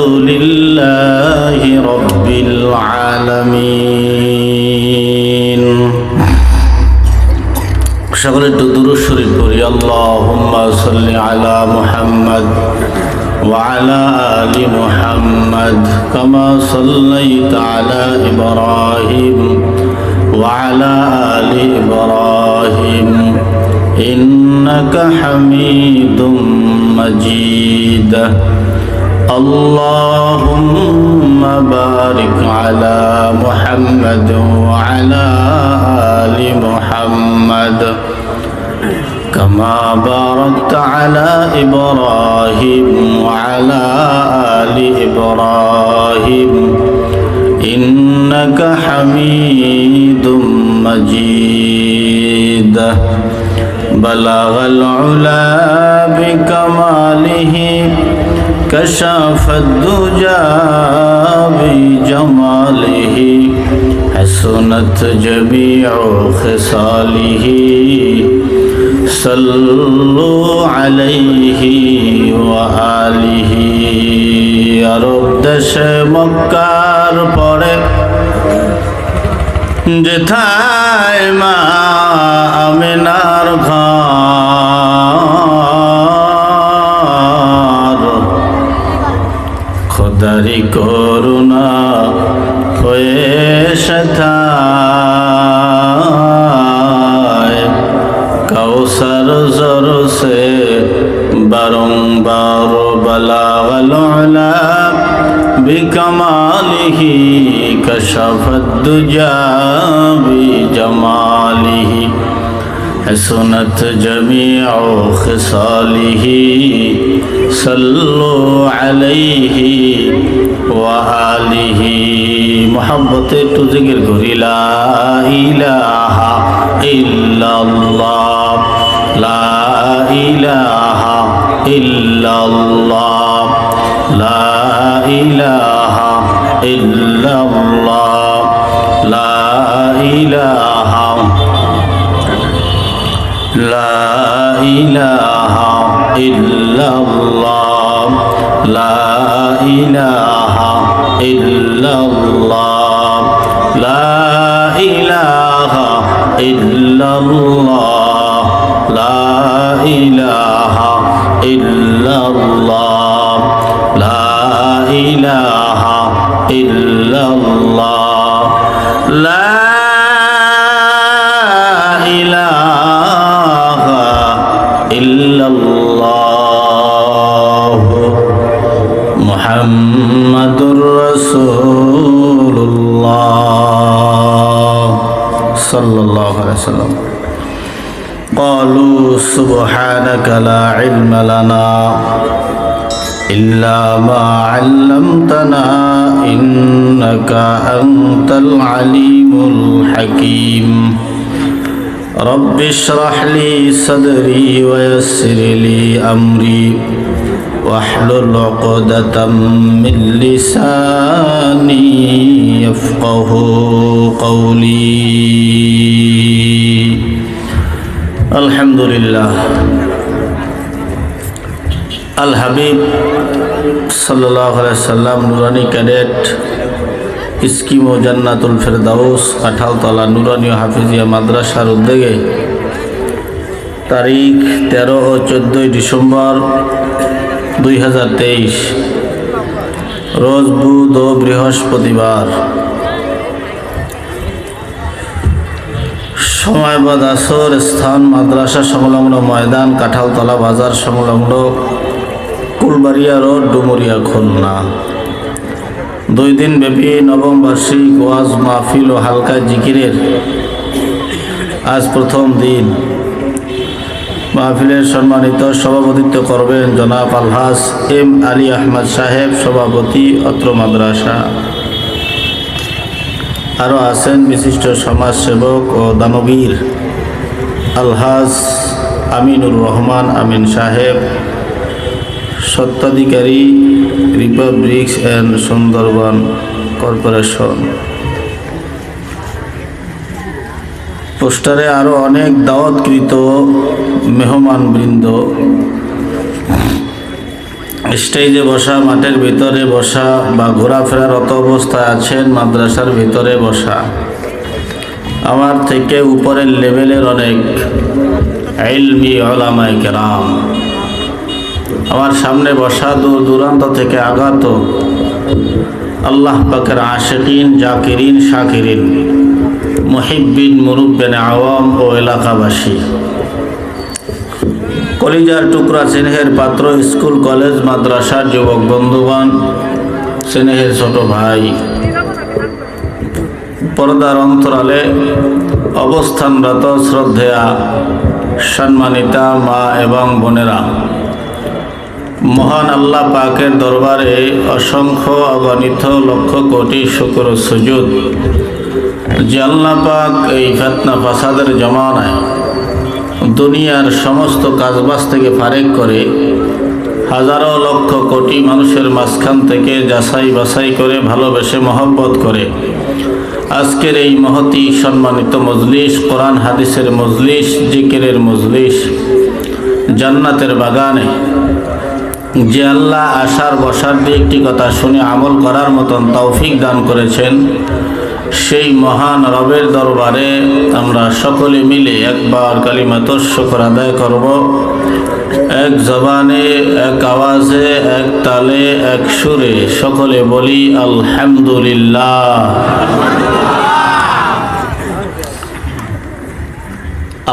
لله رب العالمين সকলে একটু দুরূদ শরীফ পড়ি আল্লাহুম্মা সাল্লি আলা মুহাম্মদ ওয়া আলা আলি মুহাম্মদ কামা সাল্লাইতা আলা ইব্রাহিম ওয়া আলা আলি ইব্রাহিম ইন্নাকা হামিদুম মাজিদ اللهم بارك على محمد وعلى آل محمد كما باركت على إبراهيم وعلى آل إبراهيم إنك حميد مجيد بلغ العلا بكماله كشف الدجى بجماله حسنت جميع خصاله صلوا عليه وآله আরব দেশে মক্কার পরে যেথায় মা আমিনার খোদারি করুণা হয়ে সেথায় কাউসার জর সে বারংবার বলাগল উলা বিকমালিহি কশফত দুজা বিজমালিহি حسنت جميع خصاله صلوا عليه وآله محبت تو ذکر کری لا الہ الا اللہ لا الہ الا اللہ لا الہ الا اللہ لا الہ لا إله إلا الله لا إله إلا الله لا إله إلا الله لا إله إلا الله لا إله إلا الله لا মুহাম্মাদুর রাসূলুল্লাহ সাল্লাল্লাহু আলাইহি ওয়াসাল্লাম قالوا سبحانك لا علم لنا إلا ما علمتنا إنك أنت العليم الحكيم رب اشرح لي صدري ويسر لي أمري واحلل عقدة من لساني يفقه قولي الحمد لله আল হাবিব সাল্লাল্লাহু আলাইহি সাল্লাম নুরানি ক্যাডেট স্কিম ও জান্নাতুল ফেরদাউস কাঁঠালতলা নুরানি হাফিজিয়া মাদ্রাসার উদ্যোগে তারিখ 13 ও 14 ডিসেম্বর 2023 রোজ বুধ ও বৃহস্পতিবার সময় বাদ আসর স্থান মাদ্রাসা সংলগ্ন ময়দান কাঁঠালতলা বাজার সংলগ্ন কুলবাড়িয়া রোড ডুমুরিয়া খুলনা 2 দিন ব্যাপী নবম বার্ষিক ওয়াজ মাহফিল ও হালকা জিকিরের আজ প্রথম দিন মাহফিলের সম্মানিত সভাপতিত্ব করবেন জনাব আলহাজ এম আলী আহমদ সাহেব সভাপতি অত্র মাদ্রাসা আরও আছেন বিশিষ্ট সমাজসেবক ও দানবীর আলহাজ আমিনুর রহমান আমিন সাহেব স্বত্বাধিকারী রিপাবলিক্স অ্যান্ড সুন্দরবন কর্পোরেশন পোস্টারে আরো অনেক দাওয়াতকৃত মেহমানবৃন্দ স্টেজে বসা, মাঠের ভিতরে বসা বা ঘোরাফেরারত অবস্থায় আছেন, মাদ্রাসার ভিতরে বসা, আমার থেকে উপরের লেভেলের অনেক ইলমি উলামায়ে কেরাম, আমার সামনে বসা দূর দূরান্ত থেকে আগত আল্লাহ পাকের আশিকিন, জাকিরিন, শাকিরিন, মুহিব্বিন, মুরুব্বিন আওয়াম ও এলাকাবাসী, কলিজার টুকরা, স্নেহের পাত্র, স্কুল কলেজ মাদ্রাসার যুবক বন্ধুগণ, স্নেহের ছোট ভাই, পর্দার অন্তরালে অবস্থানরত শ্রদ্ধেয়া সম্মানিতা মা এবং বোনেরা, মহান আল্লাহ পাকের দরবারে অসংখ্য অগণিত লক্ষ কোটি শুকর ও সুজুদ যে আল্লাহ পাক এই ফিতনা ফাসাদের জমানায় দুনিয়ার সমস্ত কাজবাজ থেকে ফারেক করে হাজারো লক্ষ কোটি মানুষের মাঝখান থেকে যাচাই বাছাই করে ভালোবেসে মহব্বত করে আজকের এই মহতি সম্মানিত মজলিস, কোরআন হাদিসের মজলিস, জিকিরের মজলিস, জান্নাতের বাগানে যে আল্লাহ আসার বসার দিয়ে একটি কথা শুনে আমল করার মতন তৌফিক দান করেছেন, সেই মহান রবের দরবারে আমরা সকলে মিলে একবার কালিমাতুশ শুকর আদায় করব। এক জবানে, এক আওয়াজে, এক তালে, এক সুরে সকলে বলি আলহামদুলিল্লাহ।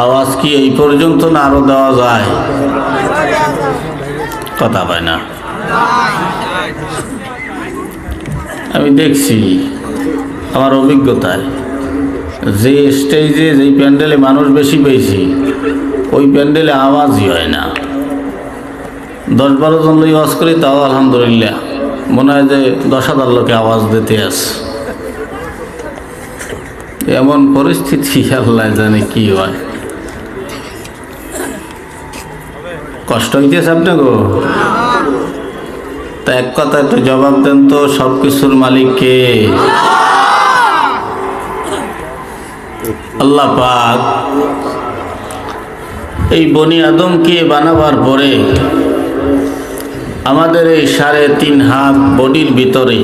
আওয়াজ কি এই পর্যন্ত না আরো দেওয়া যায়? কথা পায় না। আমি দেখছি আমার অভিজ্ঞতায় যে স্টেজে, যেই প্যান্ডেলে মানুষ বেশি পেয়েছি ওই প্যান্ডেলে আওয়াজই হয় না। 10-12 জন লোক আওয়াজ করি, তাও আলহামদুলিল্লাহ মনে হয় যে 10,000 লোকে আওয়াজ দিতে আছে। এমন পরিস্থিতি আল্লাহ জানে কি হয়। কষ্ট হইতেছে আপনাকে? তা এক কথা একটু জবাব দেন তো, সব কিছুর মালিক কে? আল্লাহ পাক এই বনি আদমকে বানাবার পরে আমাদের এই 3.5 হাত বডির ভিতরে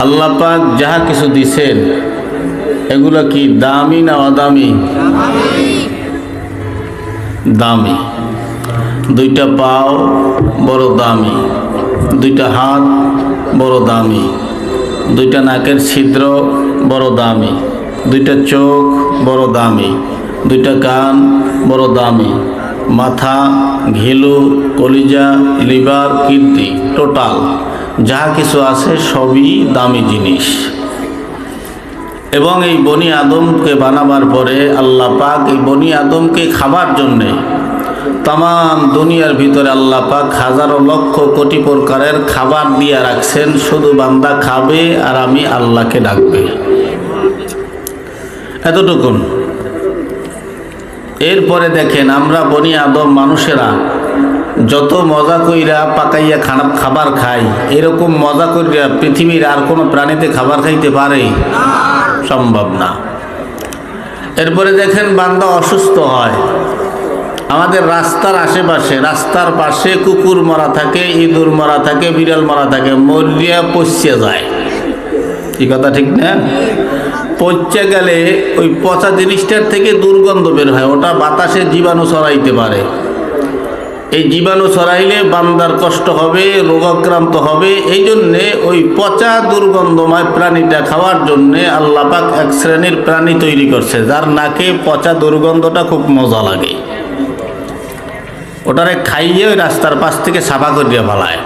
আল্লাহ পাক যাহা কিছু দিছেন এগুলো কি দামি না অদামি? দামি। 2টা পাও বড় দামি, 2টা হাত বড় দামি, 2টা নাকের ছিদ্র বড় দামি, 2টা চোখ বড় দামি, 2টা কান বড় দামি, মাথা, ঘিলু, কলিজা, লিভার, কিডনি, টোটাল যাহা কিছু আছে সবই দামি জিনিস। এবং এই বনি আদমকে বানাবার পরে আল্লাহ পাক এই বনি আদমকে খাবার জন্যে তাম দুনিয়ার ভিতরে আল্লাহ পাক হাজারো লক্ষ কোটি প্রকারের খাবার দিয়ে রাখছেন। শুধু বান্দা খাবে আর আমি আল্লাহকে ডাকবে, এতটুকুন। এরপরে দেখেন আমরা বনি আদম মানুষেরা যত মজা কইরা পাকাইয়া খাবার খাই, এরকম মজা কইরা পৃথিবীর আর কোনো প্রাণীতে খাবার খাইতে পারে? সম্ভব না। এরপরে দেখেন বান্দা অসুস্থ হয়, আমাদের রাস্তার আশেপাশে, রাস্তার পাশে কুকুর মরা থাকে, ইঁদুর মরা থাকে, বিড়াল মরা থাকে, মরিয়া পচে যায়। এই কথা ঠিক না? পচে গেলে ওই পচা জিনিসটার থেকে দুর্গন্ধ বের হয়, ওটা বাতাসে জীবাণু ছড়াইতে পারে। এই জীবাণু ছড়াইলে বান্দার কষ্ট হবে, রোগাক্রান্ত হবে। এই জন্যে ওই পচা দুর্গন্ধময় প্রাণীটা খাওয়ার জন্যে আল্লাহ পাক এক শ্রেণীর প্রাণী তৈরি করছে যার নাকে পচা দুর্গন্ধটা খুব মজা লাগে। ওটারে খাইয়ে ওই রাস্তার পাশ থেকে সাফা করিয়া ফেলায়।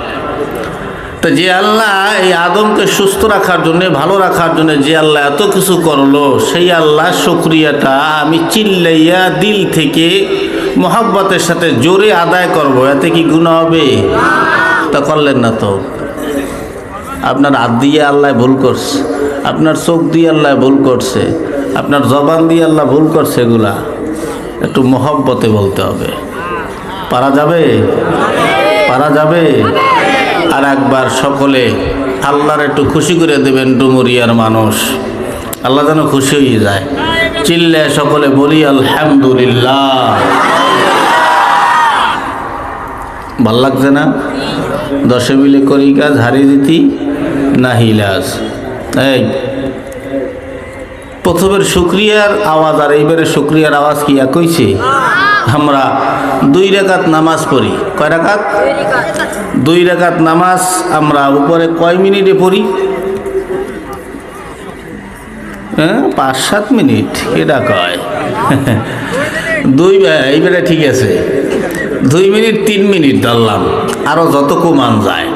তো যে আল্লাহ এই আদমকে সুস্থ রাখার জন্যে, ভালো রাখার জন্যে যে আল্লাহ এত কিছু করলো, সেই আল্লাহ শুকরিয়াটা আমি চিল্লাইয়া দিল থেকে মোহাব্বতের সাথে জোরে আদায় করব, এতে কি গুনাহ হবে? তা করলেন না তো। আপনার হাত দিয়ে আল্লাহ ভুল করছে, আপনার চোখ দিয়ে আল্লাহ ভুল করছে, আপনার জবান দিয়ে আল্লাহ ভুল করছে। এগুলা একটু মোহাব্বতে বলতে হবে। পারা যাবে? পারা যাবে? আর একবার সকলে আল্লাহর একটু খুশি করে দেবেন। ডুমুরিয়ার মানুষ আল্লাহ যেন খুশি হয়ে যায়। চিল্লে সকলে বলি আলহামদুলিল্লাহ। ভাল লাগছে না? 10 মিলে করি কাজ হারিয়ে দিতি না হিলাস। এই প্রথমের শুকরিয়ার আওয়াজ আর এইবারে শুকরিয়ার আওয়াজ কি এক হইছে? আমরা 2 রাকাত নামাজ পড়ি। কয় রাকাত? 2 রাকাত নামাজ আমরা উপরে কয় মিনিটে পড়ি? 5-7 মিনিট। এটা কয় 2, এইবারে ঠিক আছে 2 মিনিট 3 মিনিট ধরলাম, আরো যত কমান যায়।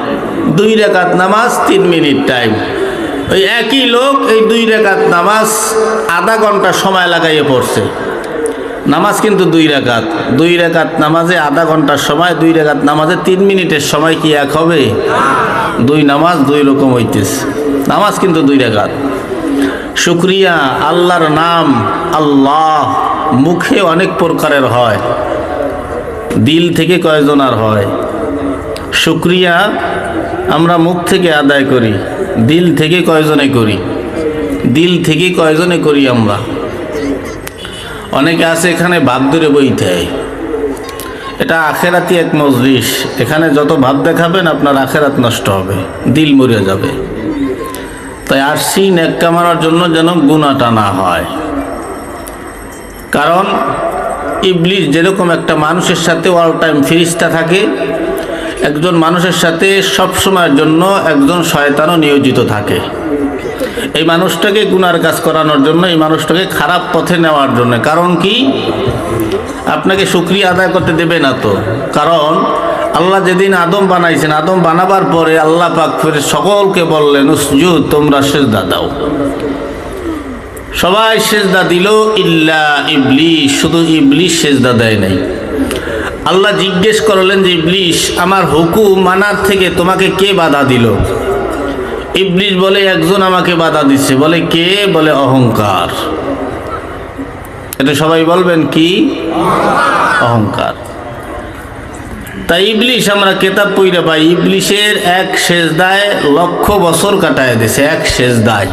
2 রাকাত নামাজ 3 মিনিট টাইম। ওই একই লোক এই 2 রাকাত নামাজ আধা ঘন্টা সময় লাগাইয়ে পড়ছে। নামাজ কিন্তু 2 রাকাত, 2 রাকাত নামাজে আধা ঘন্টার সময়, 2 রাকাত নামাজে 3 মিনিটের সময় কি এক হবে? 2 নামাজ 2 রকম হইতেছে। নামাজ কিন্তু 2 রাকাত। শুকরিয়া, আল্লাহর নাম আল্লাহ মুখে অনেক প্রকারের হয়, দিল থেকে কয়জনার হয়? শুকরিয়া আমরা মুখ থেকে আদায় করি, দিল থেকে কয়জনে করি? দিল থেকে কয়জনে করি আমরা? অনেকে আছে এখানে ভাব ধরে বইতে, এটা আখেরাতি এক মজলিস, এখানে যত ভাব দেখাবেন আপনার আখেরাত নষ্ট হবে, দিল মরে যাবে। তাই আসছি নেক কামানোর জন্য যেন গুনাহটা না হয়। কারণ ইবলিস যেরকম একটা মানুষের সাথে অল টাইম ফেরেশতা থাকে, একজন মানুষের সাথে সব সময়ের জন্য একজন শয়তানও নিয়োজিত থাকে। এই মানুষটাকে গুনার কাজ করানোর জন্য, এই মানুষটাকে খারাপ পথে নেওয়ার জন্য। কারণ কি? আপনাকে শুকরিয়া আদায় করতে দেবে না তো। কারণ আল্লাহ যেদিন আদম বানাইছেন, আদম বানাবার পরে আল্লাহ পাক ফের সকলকে বললেন উসজুদ, তোমরা সিজদা দাও। সবাই সিজদা দিল ইল্লা ইবলিস, শুধু ইবলিস সিজদা দেয় নাই। আল্লাহ জিজ্ঞেস করলেন যে ইবলিস, আমার হুকুম মানার থেকে তোমাকে কে বাধা দিল? ইবলিস বলে একজন আমাকে বাধা দিচ্ছে। বলে কে? বলে অহংকার। এটা সবাই বলবেন কি? অহংকার। তাই ইবলিস আমরা কেতাব পড়ে পাই, ইবলিসের এক সেজদায় 1,00,000 বছর কাটায় দিছে। এক সেজদায়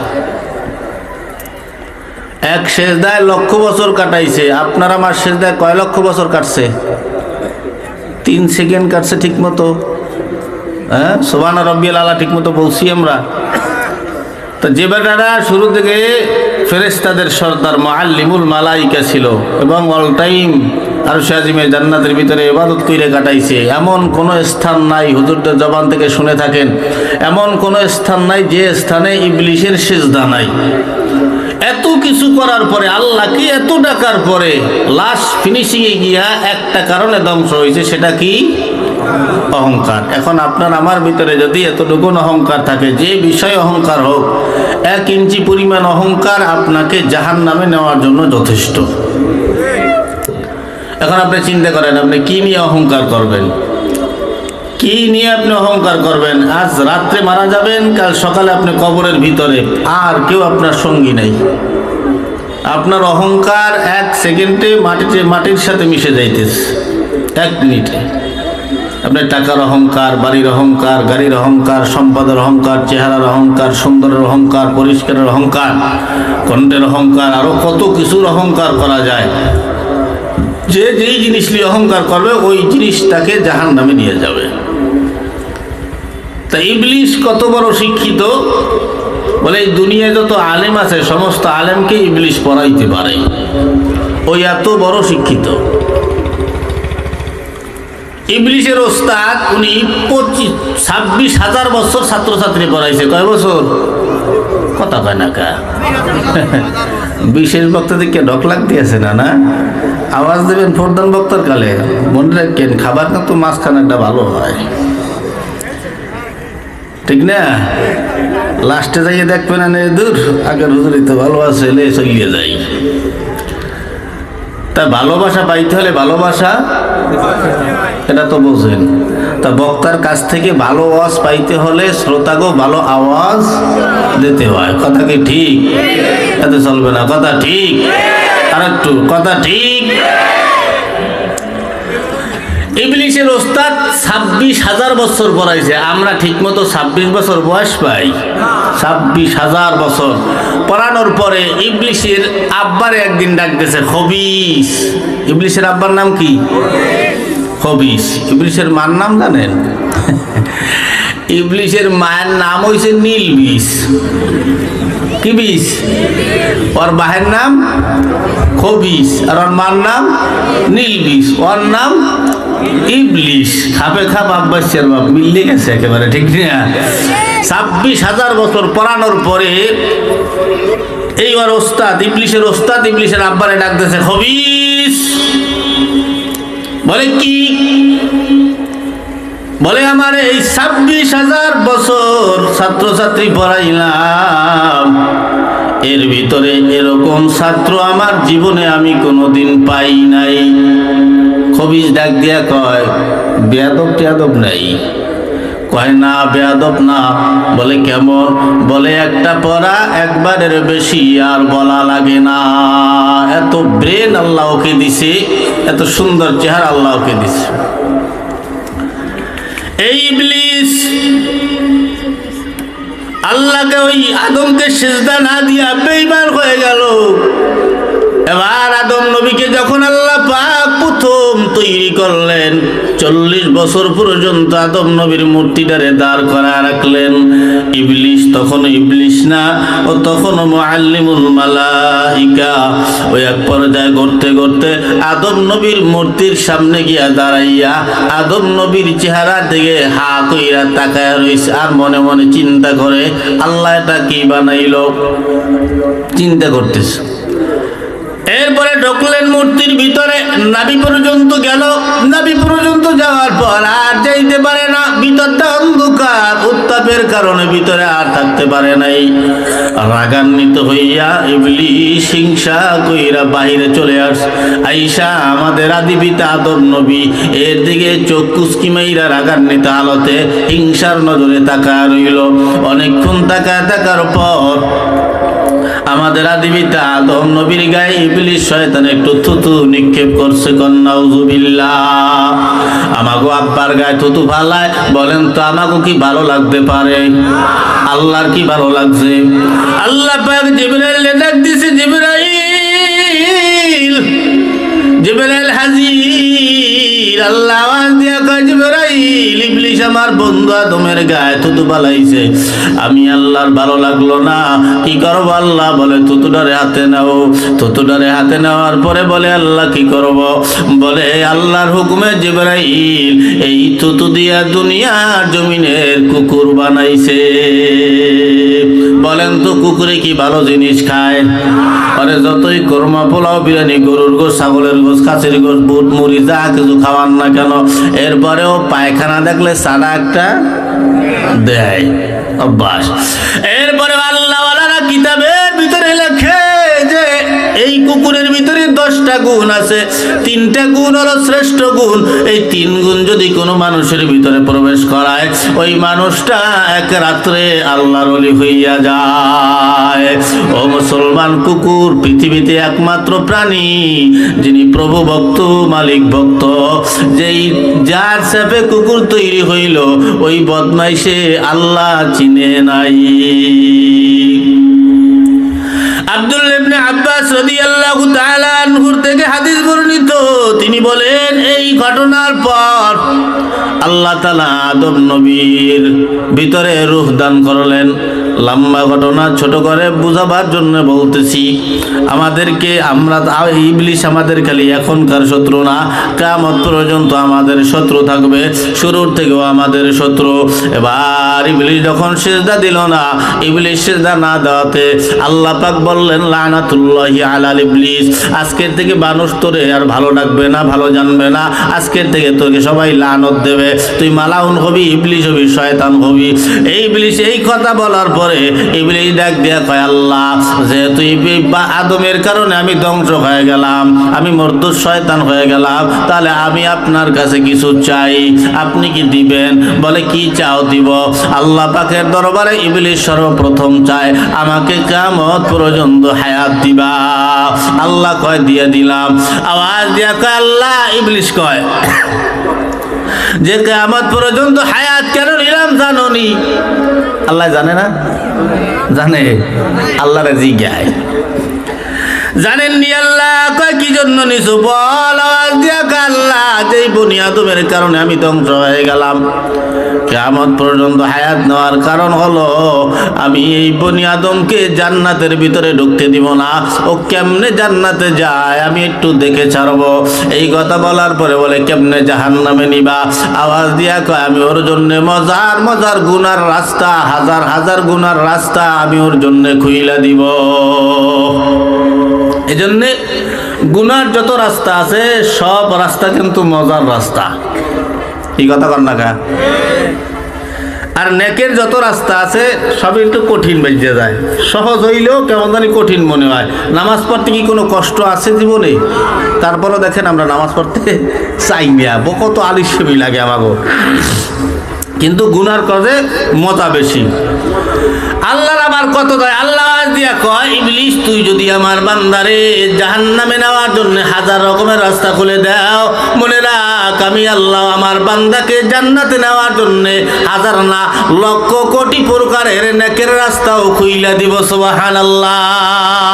1,00,000 বছর কাটাইছে। আপনার আমার সেজদায় কয় লক্ষ বছর কাটছে? 3 সেকেন্ড কাটছে ঠিক মতো। হ্যাঁ, সুবহানা রাব্বিয়াল আলা ঠিক মতো বলছি আমরা। তো যে বেটারা শুরু থেকে ফেরেশতাদের সর্দার মুআল্লিমুল মালাইকা ছিল এবং অল টাইম আরশে আজিমে জান্নাতের ভিতরে ইবাদত কইরে কাটাইছে, এমন কোনো স্থান নাই, হুজুরদের জবান থেকে শুনে থাকেন, এমন কোনো স্থান নাই যে স্থানে ইবলিসের সিজদা নাই। এত কিছু করার পরে, আল্লাহকে এত ডাকার পরে লাস্ট ফিনিশিংয়ে গিয়া একটা কারণে ধ্বংস হয়েছে। সেটা কি? অহংকার। এখন আপনার আমার ভিতরে যদি এতটুকু অহংকার থাকে, যে বিষয় অহংকার হোক, 1 ইঞ্চি পরিমাণ অহংকার আপনাকে জাহান্নামে নেওয়ার জন্য যথেষ্ট। এখন আপনি চিন্তা করেন, আপনি কি নিয়ে অহংকার করবেন? কি নিয়ে আপনি অহংকার করবেন? আজ রাত্রে মারা যাবেন, কাল সকালে আপনি কবরের ভিতরে, আর কেউ আপনার সঙ্গী নেই। আপনার অহংকার 1 সেকেন্ডে মাটির সাথে মিশে যাইতেছে, 1 মিনিটে। আপনার টাকার অহংকার, বাড়ির অহংকার, গাড়ির অহংকার, সম্পদের অহংকার, চেহারার অহংকার, সুন্দরের অহংকার, পরিষ্কারের অহংকার, কণ্ঠের অহংকার, আরো কত কিছুর অহংকার করা যায়। যে যেই জিনিস নিয়ে অহংকার করবে ওই জিনিসটাকে জাহান্নামে নিয়ে যাবে। তা ইবলিস কত বড় শিক্ষিত, বলে এই দুনিয়ায় যত আলেম আছে সমস্ত আলেমকে ইবলিস পড়াইতে পারে। ওই এত বড় শিক্ষিত। ইবলিসের ওস্তাদ, উনি 26,000 বছর ছাত্রছাত্রী পড়াইছে। কয় বছর? কথা কয় না কা? বিশেষ বক্তা দিকে ঢক লাগতে আছে না? না আওয়াজ দেবেন প্রধান বক্তার কালে। মনে রাখেন, খাবার কিন্তু মাঝখানেরটা ভালো হয়, ঠিক না? লাস্টে যাইয়ে দেখবেন না, দূর আগের হুজুরি তো ভালো আছে, এলে চলিয়ে যাই। তা ভালোবাসা পাইতে হলে ভালোবাসা, এটা তো বোঝেন। তা বক্তার কাছ থেকে ভালো আওয়াজ পাইতে হলে শ্রোতাকেও ভালো আওয়াজ দিতে হয়। কথা কি ঠিক? এতে চলবে না। কথা ঠিক? আর একটু কথা ঠিক। ইবলিসের ওস্তাদ 26,000 বছর পড়াইছে। আমরা ঠিক মতো 26 বছর বয়স পাই। 26,000 বছর পড়ানোর পরে ইবলিসের আব্বারে একদিন ডাক দিয়েছে খবিস। ইবলিসের আব্বার নাম কি? খবিস। ইবলিসের মার নাম জানেন? ইবলিসের মায়ের নাম হইছে নীলবিষ। কি বিষ? ওর বাহের নাম খবিস আর ওর মার নাম নীলবিষ। ওর নাম ইবলিস। খাপে খাপ আব্বাসের বাপ মিললে গেছে একেবারে, ঠিক না? 26,000 বছর পড়ানোর পরে এই ওর ওস্তাদ, ইবলিসের ওস্তাদ, ইবলিসের আব্বারে ডাকতেছে খবিস। বলে কি? বলে আমার এই 26,000 বছর ছাত্রছাত্রী পড়াইলাম, এর ভিতরে এরকম ছাত্র আমার জীবনে আমি কোনোদিন পাই নাই। খবিস ডাক দিয়া কয়, বেয়াদব টেয়াদব নাই? কয় না, বেয়াদব না। বলে কেমন? বলে একটা পড়া একবারের বেশি আর বলা লাগে না। এত ব্রেন আল্লাহ ওকে দিছে, এত সুন্দর চেহারা আল্লাহ ওকে দিছে। এই ইবলিস আল্লাহকে, ওই আদমকে সিজদা না দিয়া বেঈমান হয়ে গেল। এবার আদম নবীকে যখন আল্লাহ পাক প্রথম তৈরি করলেন, 40 বছর পর্যন্ত আদম নবীর মূর্তিটারে দাঁড় করা রাখলেন। ইবলিস তখন ইবলিস না, ও তখন মুআল্লিমুল মালাইকা। ওই এক পর্যায়ে করতে করতে আদম নবীর মূর্তির সামনে গিয়া দাঁড়াইয়া আদম নবীর চেহারা দিকে হা কইরা তাকায় রইছে, আর মনে মনে চিন্তা করে আল্লাহ এটা কি বানাইলো, চিন্তা করতেছে। এরপরে ঢুকলেন মূর্তির ভিতরে, নাভি পর্যন্ত গেল। নাভি পর্যন্ত যাওয়ার পর আর যাইতে পারে না, ভিতরটা অন্ধকার, উত্তাপের কারণে ভিতরে আর থাকতে পারে নাই। রাগান্বিত হইয়া ইবলিস হিংসা কইরা বাহিরে চলে আসে। আইসা আমাদের আদি পিতা আদম নবী এর দিকে চোখ কুচকি মাইরা রাগান্বিত হালতে হিংসার নজরে তাকায় রইল। অনেকক্ষণ তাকায় থাকার পর আমাদের আদি পিতা আদম নবীর গায়ে ইবলিস শয়তান একটু থুতু নিক্ষেপ করছে। নাউযুবিল্লাহ। আমাগো আব্বার গায়ে থুতু ফালায়, বলেন তো আমাগো কি ভালো লাগতে পারে? আল্লাহর কি ভালো লাগছে? আল্লাহ পাক জিবরাইল ডাক দিছে, জিবরাইল, জিবরাইল হাজির। আল্লাহ আওয়াজ দিয়া কয়, জিবরাইল, ইবলিস আমার বন্ধু আদমের গায়ে থুতু ফালাইছে, আমি আল্লাহর ভালো লাগলো না, কি করব? আল্লাহ বলে থুতুটারে হাতে নাও। থুতুটারে হাতে নেওয়ার পরে বলে আল্লাহ কি করব? বলে আল্লাহর হুকুমে জিবরাইল এই থুতু দিয়া দুনিয়ার জমিনের কুকুর বানাইছে। বলেন তো কুকুরে কি ভালো জিনিস খায়? আরে যতই কোরমা, পোলাও, বিরিয়ানি, গরুর গোশ, ছাগলের গোশ, খাসির গোশ, বুট, মুড়ি যা কিছু খাওয়ান না কেন, এরপরেও পায়খানা দেখলে সাদা একটা দেয়, অভ্যাস। এরপরে আল্লাহওয়ালারা কিতাবের ভিতরে লেখে যে এই কুকুরের ভিতরে 10টা গুণ আছে, 3টা গুণ হলো শ্রেষ্ঠ গুণ। এই 3 গুণ যদি কোনো মানুষের ভিতরে প্রবেশ করায়, ওই মানুষটা এক রাত্রে আল্লাহর ওলি হইয়া যায়। ও মুসলমান, কুকুর পৃথিবীতে একমাত্র প্রাণী যিনি প্রভু ভক্ত, মালিক ভক্ত। যেই যার সাথে কুকুর তৈরি হইল, ওই বদমাইশে আল্লাহ চিনে নাই। আব্দুল্লাহ ইবনে আব্বাস রাদিয়াল্লাহু তাআলা আনহুর থেকে হাদিস বর্ণিত, তিনি বলেন এই ঘটনার পর আল্লাহ তাআলা আদম নবীর ভিতরে রূহ দান করলেন। লম্বা ঘটনা ছোট করে বুঝাবার জন্য বলতেছি। আমাদেরকে ইবলিস আমাদের খালি এখনকার শত্রু না, কিয়ামত পর্যন্ত আমাদের শত্রু থাকবে, শুরুর থেকেও আমাদের শত্রু। এবার ইবলিস যখন সিজদা দিল না, ইবলিস সিজদা না দেওয়াতে আল্লাহ পাক বললেন লানাতুল্লাহি আলাল ইবলিস, আজকের থেকে মানুষ তোরে আর ভালো ডাকবে না, ভালো জানবে না, আজকের থেকে তোকে সবাই লানত দেবে, তুই মালাউন হবি, ইবলিস হবি, শয়তান হবি। এই ইবলিস এই কথা বলার পরে ইবলিস ডাক দিয়া কয়, আল্লাহ যেহেতু আদমের কারণে আমি ধ্বংস হয়ে গেলাম, আমি মর্দুদ শয়তান হয়ে গেলাম, তাহলে আমি আপনার কাছে কিছু চাই, আপনি কি দিবেন? বলে কি চাও? দিব। আল্লাহ পাকের দরবারে ইবলিস সর্বপ্রথম চায় আমাকে কিয়ামত পর্যন্ত হায়াত দিবা। আল্লাহ কয় দিয়ে দিলাম। আওয়াজ দিয়া কয় আল্লাহ, ইবলিস কয় যে কিয়ামত পর্যন্ত হায়াত কেন নিলাম জানোনি? আল্লাহ জানে না? জানে। আল্লাহর জিজ্ঞায় জানেননি? আল্লাহ কয় কি জন্য নিছু বল আওয়াজ দিয়া আল্লাহ যেই বনি আদমের কারণে আমি ধ্বংস হয়ে গেলাম, কিয়ামত পর্যন্ত হায়াত নেওয়ার কারণ হলো আমি এই বনি আদমকে জান্নাতের ভিতরে ঢুকতে দিব না। ও কেমনে জান্নাতে যায় আমি একটু দেখে ছাড়বো। এই কথা বলার পরে বলে কেমনে জাহান্নামে নিবা? আওয়াজ দিয়া কয় আমি ওর জন্য মজার মজার গুনার রাস্তা, হাজার হাজার গুনার রাস্তা আমি ওর জন্য খুইলা দিব। এজন্যে গুনার যত রাস্তা আছে সব রাস্তা কিন্তু মজার রাস্তা। এই কথা কর না কা? আর নেকের যত রাস্তা আছে সব একটু কঠিন বেজে যায়, সহজ হইলেও কেমন জানি কঠিন মনে হয়। নামাজ পড়তে কি কোনো কষ্ট আছে জীবনে? তারপরও দেখেন আমরা নামাজ পড়তে চাই না, কত আলিস্যমি লাগে আমাকে, কিন্তু গুনার কাজে মজা বেশি। আল্লাহর আবার কত দেয়, আল্লাহ দিয়া কয় ইবলিস তুই যদি আমার বান্দারে জাহান্নামে নেওয়ার জন্য হাজার রকমের রাস্তা খুলে দাও, মনে রাখ আমি আল্লাহ আমার বান্দাকে জান্নাতে নেওয়ার জন্য হাজার না লক্ষ কোটি প্রকারের নেকের রাস্তাও খুইলা দিব। সুবহানাল্লাহ।